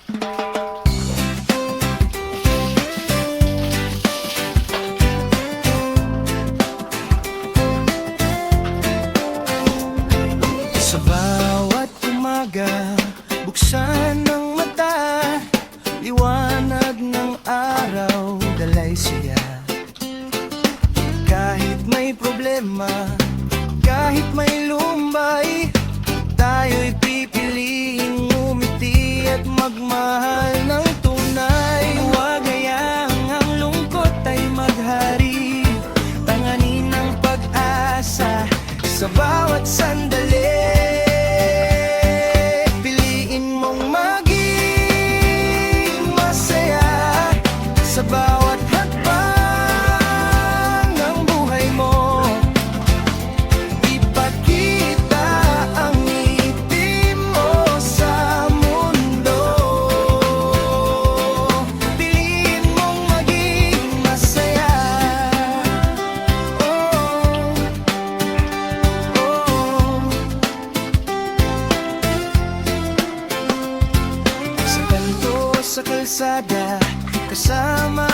Sa bawat umaga, buksan ng mata, liwanag ng araw, dalay siya. Kahit may problema, kahit may lumbay, tayo'y pipiliing umiti at magmahal ng tunay. Huwag hayaang ang lungkot ay maghari, tanganin ng pag-asa sa bawat sandali. Piliin mong maging masaya sa bawat hakbang ng buhay mo. Ipakita ang ngiti mo sa mundo. Piliin mong maging masaya. Sa kanto, sa kalsada, kasama